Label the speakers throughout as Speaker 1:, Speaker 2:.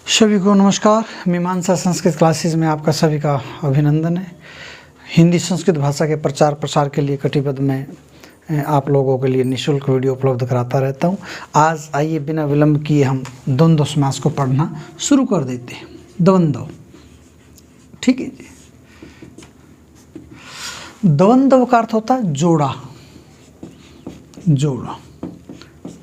Speaker 1: सभी को नमस्कार। मीमांसा संस्कृत क्लासेस में आपका सभी का अभिनंदन है। हिंदी संस्कृत भाषा के प्रचार प्रसार के लिए कटिबद्ध मैं आप लोगों के लिए निःशुल्क वीडियो उपलब्ध कराता रहता हूं। आज आइए बिना विलंब किए हम द्वंद्व समास को पढ़ना शुरू कर देते हैं। द्वंद्व, ठीक है जी। द्वंद्व का अर्थ होता है जोड़ा, जोड़ा,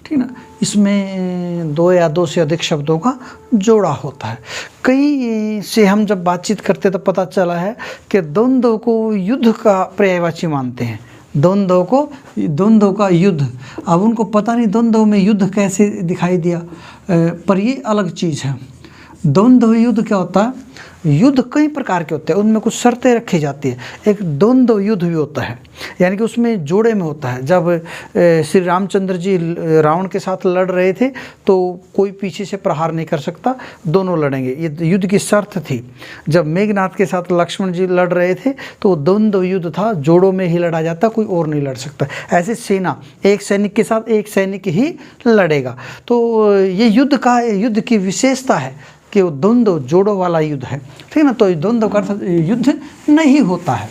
Speaker 1: ठीक ना। इसमें दो या दो से अधिक शब्दों का जोड़ा होता है। कई से हम जब बातचीत करते तो पता चला है कि द्वंद्व को युद्ध का पर्यायवाची मानते हैं। द्वंद्व का युद्ध, अब उनको पता नहीं द्वंद्व में युद्ध कैसे दिखाई दिया, पर ये अलग चीज़ है। द्वंद्व युद्ध क्या होता है? युद्ध कई प्रकार के होते हैं, उनमें कुछ शर्तें रखी जाती है। एक द्वंद्व युद्ध भी होता है, यानी कि उसमें जोड़े में होता है। जब श्री रामचंद्र जी रावण के साथ लड़ रहे थे तो कोई पीछे से प्रहार नहीं कर सकता, दोनों लड़ेंगे, ये युद्ध की शर्त थी। जब मेघनाथ के साथ लक्ष्मण जी लड़ रहे थे तो द्वंद्व युद्ध था, जोड़ों में ही लड़ा जाता, कोई और नहीं लड़ सकता। ऐसे सेना एक सैनिक के साथ एक सैनिक ही लड़ेगा। तो ये युद्ध की विशेषता है कि वो द्वंद्व जोड़ों वाला युद्ध है, ठीक है ना। तो द्वंद्व का अर्थ युद्ध नहीं होता है,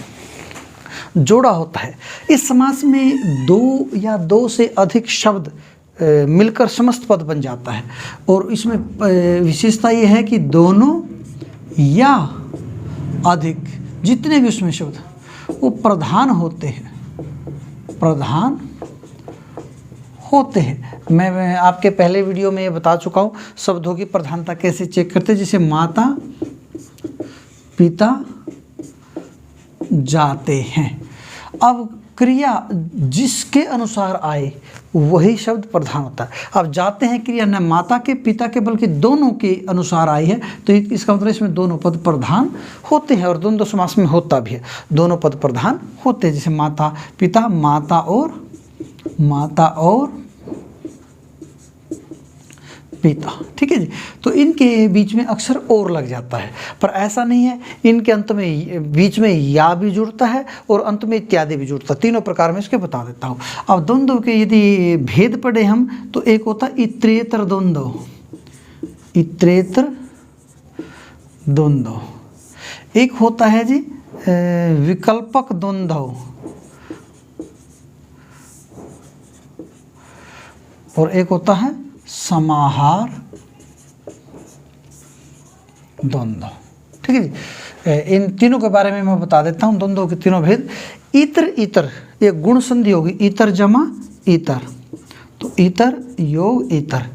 Speaker 1: जोड़ा होता है। इस समास में दो या दो से अधिक शब्द मिलकर समस्त पद बन जाता है। और इसमें विशेषता ये है कि दोनों या अधिक जितने भी उसमें शब्द वो प्रधान होते हैं, प्रधान होते हैं। मैं आपके पहले वीडियो में ये बता चुका हूँ शब्दों की प्रधानता कैसे चेक करते हैं। जैसे माता पिता जाते हैं, अब क्रिया जिसके अनुसार आए वही शब्द प्रधान होता है। अब जाते हैं क्रिया न माता के पिता के बल्कि दोनों के अनुसार आई है, तो इसका मतलब इसमें दोनों पद प्रधान होते हैं। और द्वंद्व समास में होता भी है, दोनों पद प्रधान होते हैं। जैसे माता पिता, माता और पिता, ठीक है जी। तो इनके बीच में अक्सर और लग जाता है, पर ऐसा नहीं है। इनके अंत में बीच में या भी जुड़ता है और अंत में इत्यादि भी जुड़ता है। तीनों प्रकार में इसके बता देता हूँ। अब द्वंद्व के यदि भेद पढ़े हम तो एक होता है इतरेतर द्वंद्व, इतरेतर द्वंद्व। एक होता है जी विकल्पक द्वंद्व, और एक होता है समाहार द्वंद्व, ठीक है जी। इन तीनों के बारे में मैं बता देता हूँ, द्वंद्व के तीनों भेद। इतर, इतर ये गुण संधि होगी, इतर जमा इतर, तो इतर योग इतर,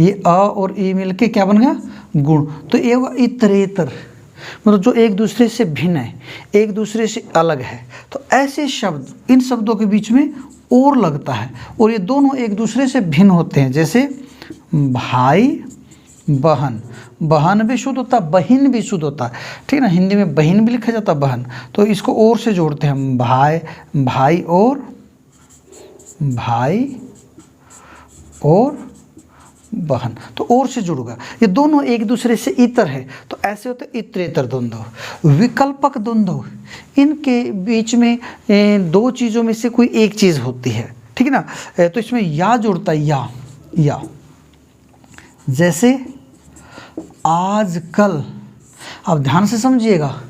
Speaker 1: ये अ और ई मिलके क्या बन गया? गुण। तो ये होगा इतरेतर, मतलब जो एक दूसरे से भिन्न है, एक दूसरे से अलग है। तो ऐसे शब्द, इन शब्दों के बीच में और लगता है और ये दोनों एक दूसरे से भिन्न होते हैं। जैसे भाई बहन, बहन भी शुद्ध होता है, बहिन भी शुद्ध होता है, ठीक है ना। हिंदी में बहिन भी लिखा जाता है बहन, तो इसको और से जोड़ते हैं हम, भाई और बहन, तो और से जुड़ेगा। ये दोनों एक दूसरे से इतर है, तो ऐसे होते इतरेतर द्वंद्व। विकल्पक द्वंद्व, इनके बीच में दो चीज़ों में से कोई एक चीज़ होती है, ठीक है ना। तो इसमें या जुड़ता है, या जैसे आजकल। अब ध्यान से समझिएगा,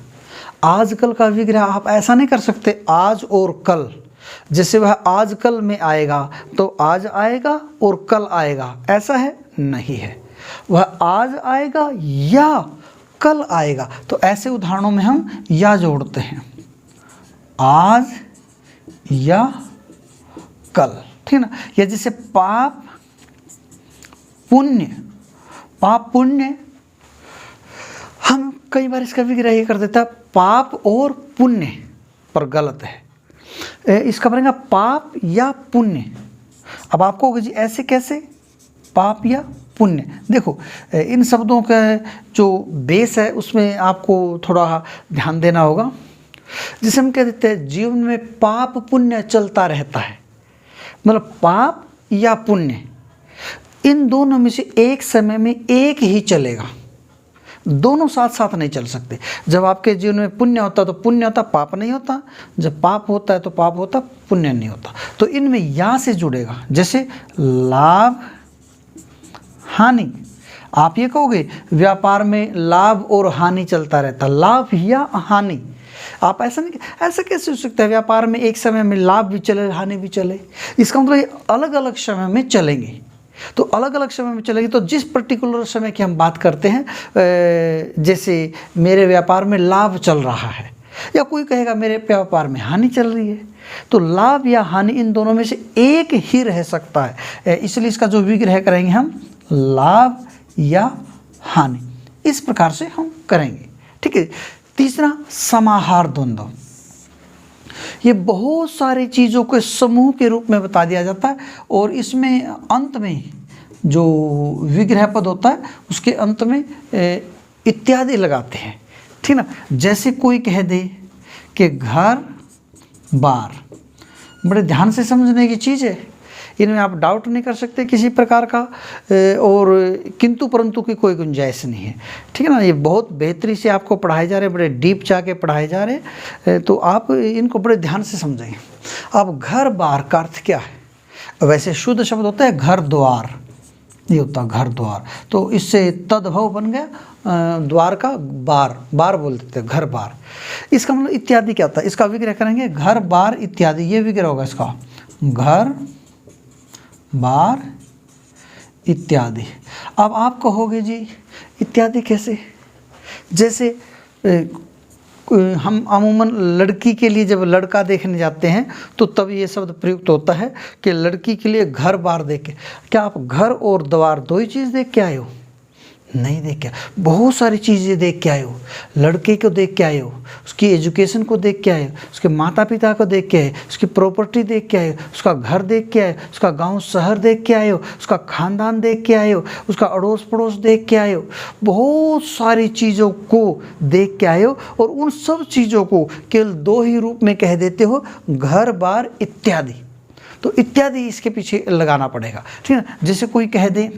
Speaker 1: आजकल का विग्रह आप ऐसा नहीं कर सकते आज और कल। जैसे वह आजकल में आएगा तो आज आएगा और कल आएगा, ऐसा है नहीं है। वह आज आएगा या कल आएगा, तो ऐसे उदाहरणों में हम या जोड़ते हैं, आज या कल, ठीक है ना। या जैसे पाप पुण्य, पाप पुण्य, हम कई बार इसका विग्रह ये कर देता है पाप और पुण्य, पर गलत है। इसका बनेगा पाप या पुण्य। अब आपको होगा जी ऐसे कैसे, पाप या पुण्य। देखो इन शब्दों का जो बेस है उसमें आपको थोड़ा ध्यान देना होगा। जिसे हम कह देते हैं जीवन में पाप पुण्य चलता रहता है, मतलब पाप या पुण्य, इन दोनों में से एक समय में एक ही चलेगा, दोनों साथ साथ नहीं चल सकते। जब आपके जीवन में पुण्य होता तो पुण्य होता, पाप नहीं होता। जब पाप होता है तो पाप होता, पुण्य नहीं होता। तो इनमें या से जुड़ेगा, जैसे लाभ हानि। आप ये कहोगे व्यापार में लाभ और हानि चलता रहता, लाभ या हानि। आप ऐसा नहीं, ऐसा कैसे हो सकता है व्यापार में एक समय में लाभ भी चले हानि भी चले? इसका मतलब ये अलग अलग समय में चलेंगे। तो अलग अलग समय में चलेगी, तो जिस पर्टिकुलर समय की हम बात करते हैं, जैसे मेरे व्यापार में लाभ चल रहा है, या कोई कहेगा मेरे व्यापार में हानि चल रही है, तो लाभ या हानि इन दोनों में से एक ही रह सकता है। इसलिए इसका जो विग्रह करेंगे हम लाभ या हानि, इस प्रकार से हम करेंगे। ठीक है। तीसरा समाहार द्वंद्व, ये बहुत सारी चीज़ों के समूह के रूप में बता दिया जाता है, और इसमें अंत में जो विग्रह पद होता है उसके अंत में इत्यादि लगाते हैं। ठीक ना। जैसे कोई कह दे कि घर बार, बड़े ध्यान से समझने की चीज़ है, इनमें आप डाउट नहीं कर सकते किसी प्रकार का, और किंतु परंतु की कोई गुंजाइश नहीं है। ठीक है ना। ये बहुत बेहतरी से आपको पढ़ाए जा रहे, बड़े डीप जाके पढ़ाए जा रहे, तो आप इनको बड़े ध्यान से समझेंगे। अब घर बार का अर्थ क्या है? वैसे शुद्ध शब्द होता है घर द्वार, ये होता है घर द्वार, तो इससे तद्भव बन गया द्वार का बार, बार बोल देते हैं घर बार। इसका मतलब इत्यादि क्या होता है? इसका विग्रह करेंगे घर बार इत्यादि, ये विग्रह होगा इसका, घर बार इत्यादि। अब आप कहोगे जी इत्यादि कैसे? जैसे हम अमूमन लड़की के लिए जब लड़का देखने जाते हैं तो तब ये शब्द प्रयुक्त होता है कि लड़की के लिए घर बार देख के। क्या आप घर और द्वार दो ही चीज़ देख के आए हो? नहीं देख के, बहुत सारी चीज़ें देख के आए हो। लड़के को देख के आए हो, उसकी एजुकेशन को देख के आए हो, उसके माता पिता को देख के आए, उसकी प्रॉपर्टी देख के आए हो, उसका घर देख के आए, उसका गांव शहर देख के आए हो, उसका खानदान देख के आए हो, उसका अड़ोस पड़ोस देख के आए हो, बहुत सारी चीज़ों को देख के आए हो, और उन सब चीज़ों को केवल दो ही रूप में कह देते हो, घर बार इत्यादि। तो इत्यादि इसके पीछे लगाना पड़ेगा। ठीक है। जैसे कोई कह दे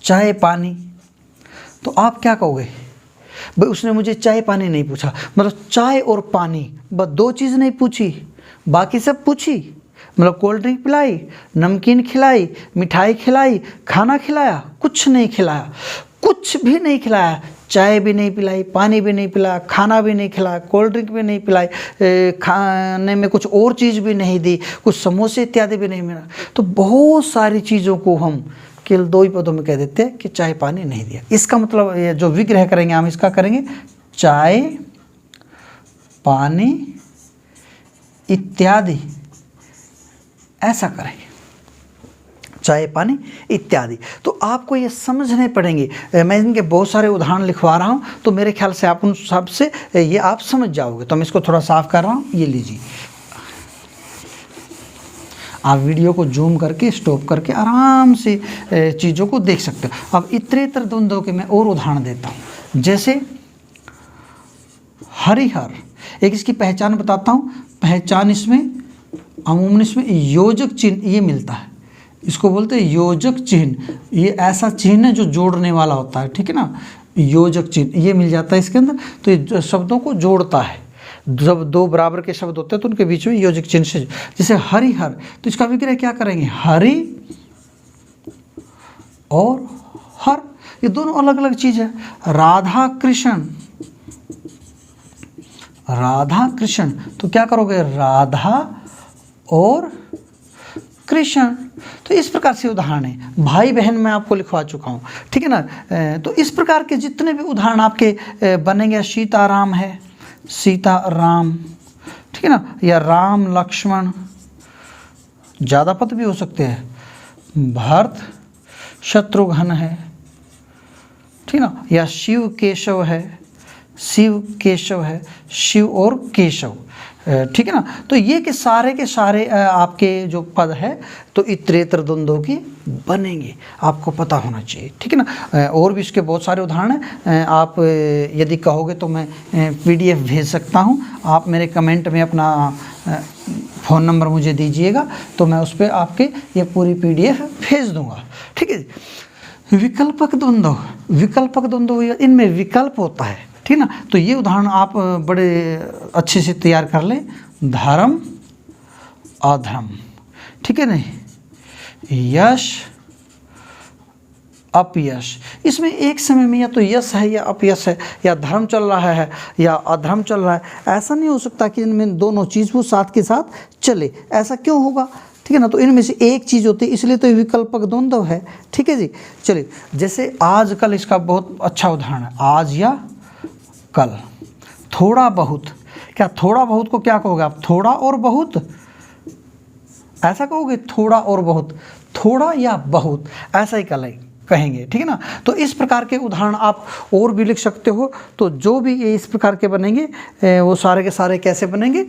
Speaker 1: चाय पानी, तो आप क्या कहोगे? भाई उसने मुझे चाय पानी नहीं पूछा, मतलब चाय और पानी बस दो चीज़ नहीं पूछी, बाकी सब पूछी। मतलब कोल्ड ड्रिंक पिलाई, नमकीन खिलाई, मिठाई खिलाई, खाना खिलाया? कुछ नहीं खिलाया, कुछ भी नहीं खिलाया। चाय भी नहीं पिलाई, पानी भी नहीं पिलाया, खाना भी नहीं खिलाया, कोल्ड ड्रिंक भी नहीं पिलाई, खाने में कुछ और चीज़ भी नहीं दी, कुछ समोसे इत्यादि भी नहीं मिला। तो बहुत सारी चीज़ों को हम केवल दो ही पदों में कह देते हैं कि चाय पानी नहीं दिया। इसका मतलब ये जो विग्रह करेंगे हम इसका करेंगे चाय पानी इत्यादि, ऐसा करेंगे चाय पानी इत्यादि। तो आपको ये समझने पड़ेंगे। मैं इनके बहुत सारे उदाहरण लिखवा रहा हूँ, तो मेरे ख्याल से आप उन सब से ये आप समझ जाओगे। तो मैं इसको थोड़ा साफ कर रहा हूँ, ये लीजिए। आप वीडियो को जूम करके स्टॉप करके आराम से चीज़ों को देख सकते हो। अब इतरेतर द्वंद्वों के मैं और उदाहरण देता हूँ। जैसे हरिहर, एक इसकी पहचान बताता हूँ। पहचान इसमें अमूमन इसमें योजक चिन्ह ये मिलता है, इसको बोलते हैं योजक चिन्ह। ये ऐसा चिन्ह है जो जोड़ने वाला होता है। ठीक है ना। योजक चिन्ह ये मिल जाता है इसके अंदर, तो ये शब्दों को जोड़ता है। जब दो बराबर के शब्द होते हैं तो उनके बीच में योजक चिन्ह से, जैसे हरिहर, तो इसका विग्रह क्या करेंगे? हरि और हर, ये दोनों अलग अलग चीज है। राधा कृष्ण, राधा कृष्ण, तो क्या करोगे? राधा और कृष्ण। तो इस प्रकार से उदाहरण है। भाई बहन मैं आपको लिखवा चुका हूँ। ठीक है ना। तो इस प्रकार के जितने भी उदाहरण आपके बनेंगे, सीताराम है, सीता राम, ठीक है ना, या राम लक्ष्मण, ज़्यादा पद भी हो सकते हैं, भरत शत्रुघ्न है, ठीक ना, या शिव केशव है, शिव केशव है, शिव और केशव, ठीक है ना। तो ये के सारे आपके जो पद है तो इतरेतर द्वंद्वों की बनेंगे, आपको पता होना चाहिए। ठीक है ना। और भी इसके बहुत सारे उदाहरण हैं। आप यदि कहोगे तो मैं PDF भेज सकता हूं। आप मेरे कमेंट में अपना फ़ोन नंबर मुझे दीजिएगा तो मैं उस पर आपके ये पूरी PDF भेज दूंगा। ठीक है। विकल्पक द्वंद्व, इनमें विकल्प होता है। ठीक ना। तो ये उदाहरण आप बड़े अच्छे से तैयार कर लें। धर्म अधर्म, ठीक है नहीं, यश अपयश। इसमें एक समय में या तो यश है या अपयश है, या धर्म चल रहा है या अधर्म चल रहा है। ऐसा नहीं हो सकता कि इनमें दोनों चीज़ वो साथ के साथ चले, ऐसा क्यों होगा? ठीक है ना, तो इनमें से एक चीज़ होती है, इसलिए तो ये विकल्पक द्वंद्व है। ठीक है जी। चलिए, जैसे आज कल, इसका बहुत अच्छा उदाहरण है, आज या कल। थोड़ा बहुत, क्या थोड़ा बहुत को क्या कहोगे आप? थोड़ा और बहुत, ऐसा कहोगे? थोड़ा और बहुत, थोड़ा या बहुत, ऐसा ही कहेंगे। ठीक है ना। तो इस प्रकार के उदाहरण आप और भी लिख सकते हो। तो जो भी ये इस प्रकार के बनेंगे वो सारे के सारे कैसे बनेंगे?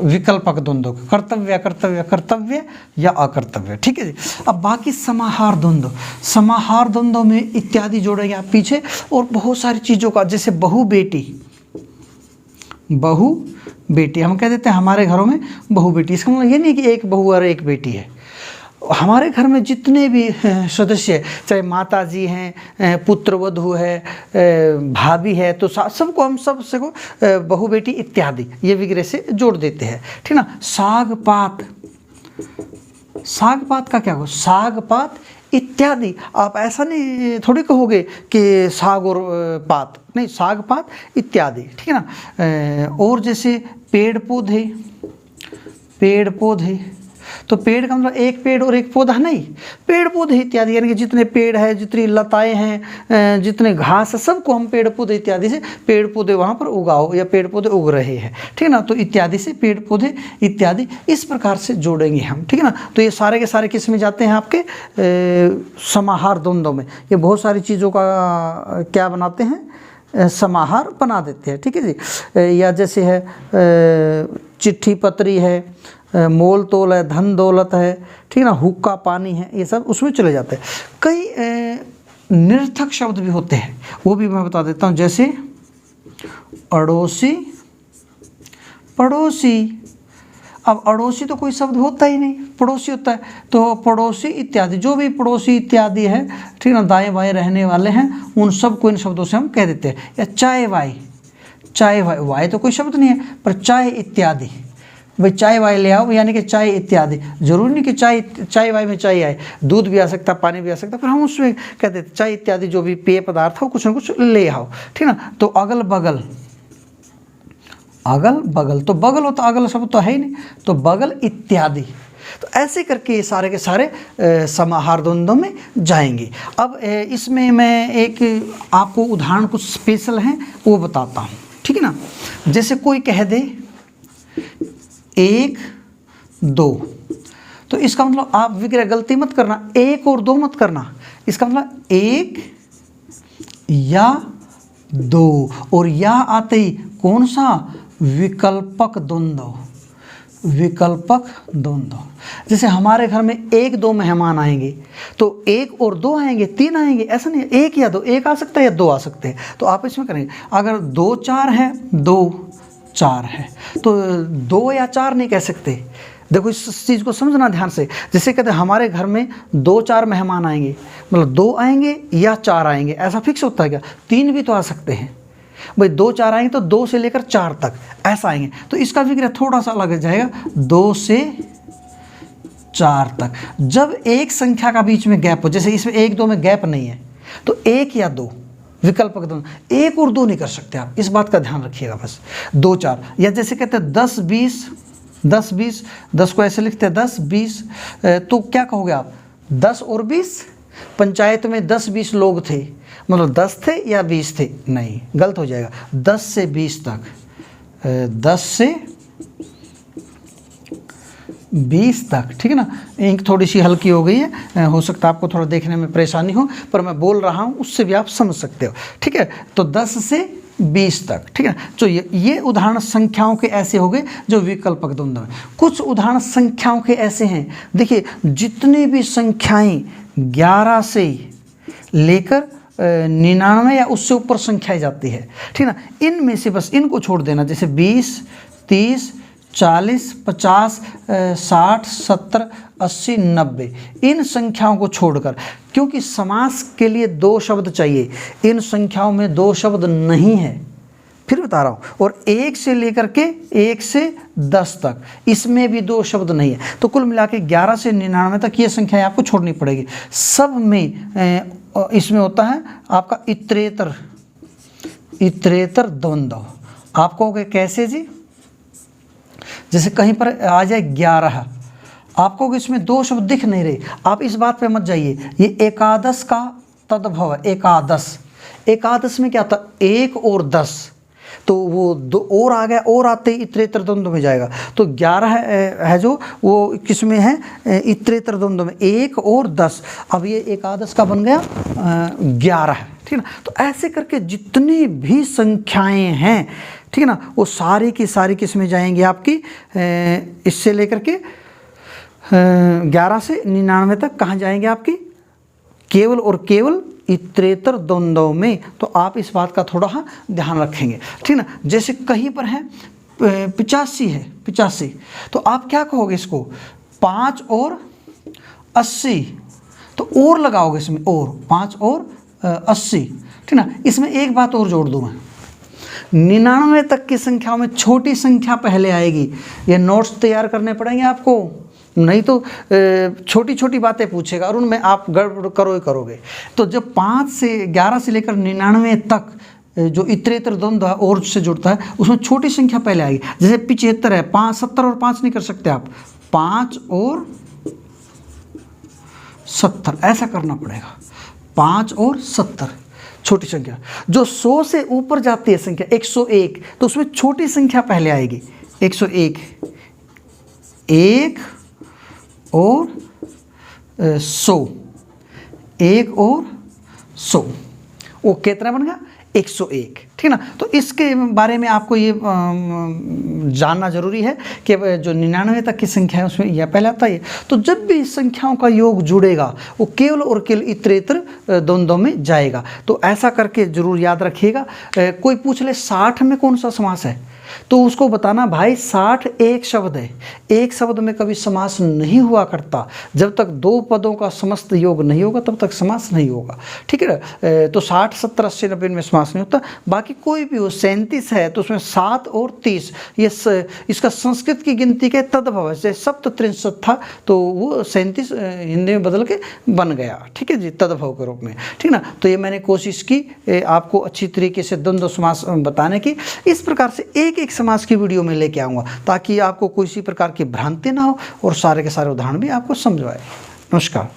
Speaker 1: विकल्पक द्वंद्व, कर्तव्य कर्तव्य कर्तव्य या अकर्तव्य। ठीक है जी। अब बाकी समाहार द्वंद्व, समाहार द्वंद्व में इत्यादि जोड़ेंगे आप पीछे, और बहुत सारी चीज़ों का, जैसे बहु बेटी, बहु बेटी हम कह देते हैं हमारे घरों में बहु बेटी। इसका मतलब ये नहीं कि एक बहू और एक बेटी है। हमारे घर में जितने भी सदस्य, चाहे माता जी हैं, पुत्र वधू है, भाभी है, तो सबको हम सबसे को बहु बेटी इत्यादि ये विग्रह से जोड़ देते हैं। ठीक ना। साग पात, साग पात का क्या हो? साग पात इत्यादि। आप ऐसा नहीं थोड़ी कहोगे कि साग और पात, नहीं, साग पात इत्यादि। ठीक है ना। और जैसे पेड़ पौधे, पेड़ पौधे, तो पेड़ का मतलब एक पेड़ और एक पौधा नहीं, पेड़ पौधे इत्यादि, यानी कि जितने पेड़ है, जितनी लताएं हैं, जितने घास है, सबको हम पेड़ पौधे इत्यादि से, पेड़ पौधे वहाँ पर उगाओ या पेड़ पौधे उग रहे हैं। ठीक है ना। तो इत्यादि से पेड़ पौधे इत्यादि इस प्रकार से जोड़ेंगे हम। ठीक है ना। तो ये सारे के सारे किस में जाते हैं? आपके समाहार द्वंद्व में। ये बहुत सारी चीज़ों का क्या बनाते हैं? समाहार बना देते हैं। ठीक है जी। या जैसे है चिट्ठी पत्री है, मोल तोल है, धन दौलत है, ठीक है ना, हुक्का पानी है, ये सब उसमें चले जाते हैं। कई निरर्थक शब्द भी होते हैं, वो भी मैं बता देता हूँ। जैसे अड़ोसी, पड़ोसी। अब अड़ोसी तो कोई शब्द होता ही नहीं, पड़ोसी होता है। तो पड़ोसी इत्यादि, जो भी पड़ोसी इत्यादि है, ठीक है ना, दाएँ बाएँ रहने वाले हैं, उन सबको इन शब्दों से हम कह देते हैं। या चाय वाय, चाय वाय, वाय तो कोई शब्द नहीं है, पर चाय इत्यादि, भाई चाय वाय ले आओ, यानी कि चाय इत्यादि। जरूरी नहीं कि चाय वाय में चाय आए, दूध भी आ सकता, पानी भी आ सकता, पर हम उसमें कहते हैं चाय इत्यादि जो भी पेय पदार्थ हो, कुछ ना कुछ ले आओ। ठीक है ना। तो अगल बगल, अगल बगल, तो बगल हो तो अगल शब्द तो है ही नहीं, तो बगल इत्यादि। तो ऐसे करके ये सारे के सारे समाहार द्वंद्व में जाएंगे। अब इसमें मैं एक आपको उदाहरण कुछ स्पेशल हैं वो बताता हूँ। ठीक है ना। जैसे कोई कह दे 1 2, तो इसका मतलब आप विग्रह गलती मत करना, 1 और 2 मत करना। इसका मतलब 1 या 2, और या आते ही कौन सा? विकल्पक द्वंद्व, विकल्पक द्वंद्व। जैसे हमारे घर में 1 2 मेहमान आएंगे, तो 1 और 2 आएंगे, 3 आएंगे, ऐसा नहीं है 1 या 2, 1 आ सकता है या 2 आ सकते हैं। तो आप इसमें करेंगे, अगर 2 4 है, 2 4 है, तो 2 या 4 नहीं कह सकते। देखो इस चीज़ को समझना ध्यान से। जैसे कहते हैं हमारे घर में 2 4 मेहमान आएंगे, मतलब 2 आएंगे या 4 आएंगे, ऐसा फिक्स होता है क्या? 3 भी तो आ सकते हैं भाई। 2 4 आएंगे तो 2 से लेकर 4 तक ऐसा आएंगे, तो इसका विग्रह थोड़ा सा अलग जाएगा, 2 से 4 तक। जब एक संख्या का बीच में गैप हो, जैसे इसमें 1 2 में गैप नहीं है, तो 1 या 2 विकल्पक द्वंद्व। 1 और 2 नहीं कर सकते आप, इस बात का ध्यान रखिएगा बस। 2 4, या जैसे कहते हैं 10 20, 10 20, 10 को ऐसे लिखते हैं 10 20, तो क्या कहोगे आप? 10 और 20। पंचायत में 10 20 लोग थे, मतलब 10 थे या 20 थे? नहीं, गलत हो जाएगा। 10 से 20 तक, 10 से 20 तक। ठीक है ना। इंक थोड़ी सी हल्की हो गई है, हो सकता है आपको थोड़ा देखने में परेशानी हो, पर मैं बोल रहा हूँ उससे भी आप समझ सकते हो। ठीक है। तो 10 से 20 तक। ठीक है। तो ये उदाहरण संख्याओं के ऐसे हो गए जो विकल्पक द्वंद्व हैं। कुछ उदाहरण संख्याओं के ऐसे हैं, देखिए जितनी भी संख्याएं 11 से लेकर 99 या उससे ऊपर संख्याएं जाती है, ठीक है ना, इनमें से बस इनको छोड़ देना। जैसे 20 30 40 50 60 70 80 90, इन संख्याओं को छोड़कर, क्योंकि समास के लिए 2 शब्द चाहिए, इन संख्याओं में 2 शब्द नहीं है, फिर बता रहा हूँ, और 1 से लेकर के 1 से 10 तक इसमें भी 2 शब्द नहीं है। तो कुल मिला के 11 से 99 तक ये संख्याएं आपको छोड़नी पड़ेगी। सब में इसमें होता है आपका इतरेतर द्वंद्व। आप कहोगे कैसे जी? जैसे कहीं पर आ जाए 11, आपको इसमें 2 शब्द दिख नहीं रहे, आप इस बात पे मत जाइए। ये एकादश का तद्भव है। एकादश में क्या होता है? 1 और 10, तो वो 2 और आ गया, और आते ही इतरेतर द्वंद्व में जाएगा। तो 11 है जो वो किस में है? इतरेतर द्वंद्व में, 1 और 10। अब ये एकादश का बन गया 11 है, ठीक है ना। तो ऐसे करके जितनी भी संख्याएं हैं, ठीक है ना, वो सारी की सारी किस में जाएंगी आपकी? इससे लेकर के 11 से 99 तक कहाँ जाएंगे आपकी? केवल और केवल इतरेतर द्वंद्व में। तो आप इस बात का थोड़ा ध्यान रखेंगे, ठीक ना। जैसे कहीं पर है 85 है, 85, तो आप क्या कहोगे इसको? 5 और 80, तो और लगाओगे इसमें, और 5 और 80, ठीक ना। इसमें एक बात और जोड़ दूँ मैं, 99 तक की संख्याओं में छोटी संख्या पहले आएगी। ये नोट्स तैयार करने पड़ेंगे आपको, नहीं तो छोटी छोटी बातें पूछेगा और उनमें आप गड़बड़ करोगे। तो जब 5 से 11 से लेकर 99 तक जो इतरेतर द्वंद्व है और से जुड़ता है, उसमें छोटी संख्या पहले आएगी। जैसे 75 है, 5 70 और 5 नहीं कर सकते आप, 5 और 70 ऐसा करना पड़ेगा। 5 और 70 छोटी संख्या। जो 100 से ऊपर जाती है संख्या 101, तो उसमें छोटी संख्या पहले आएगी। 101, 1 और 100, 1 और 100, वो कितना बन गया? 101, ठीक ना। तो इसके बारे में आपको ये जानना जरूरी है कि जो 99 तक की संख्या है उसमें यह पहले आता है। तो जब भी इस संख्याओं का योग जुड़ेगा वो केवल और केवल इतरेतर द्वंद्व में जाएगा। तो ऐसा करके जरूर याद रखिएगा। कोई पूछ ले 60 में कौन सा समास है, तो उसको बताना भाई 60 एक शब्द है, एक शब्द में कभी समास नहीं हुआ करता। जब तक 2 पदों का समस्त योग नहीं होगा तब तक समास नहीं होगा, ठीक है ना। तो 60 70 80 90 में समास नहीं होता। बाकी कोई भी हो, 37 है तो उसमें 7 और 30, ये इसका संस्कृत की गिनती के तद्भव है। जैसे सप्तत्रिंशत् था तो वो 37 हिंदी में बदल के बन गया, ठीक है जी, तद्भव के रूप में, ठीक ना। तो ये मैंने कोशिश की आपको अच्छी तरीके से द्वंद्व समास बताने की। इस प्रकार से एक समास की वीडियो में लेके आऊँगा ताकि आपको किसी प्रकार की भ्रांति ना हो और सारे के सारे उदाहरण भी आपको समझ आए। नमस्कार।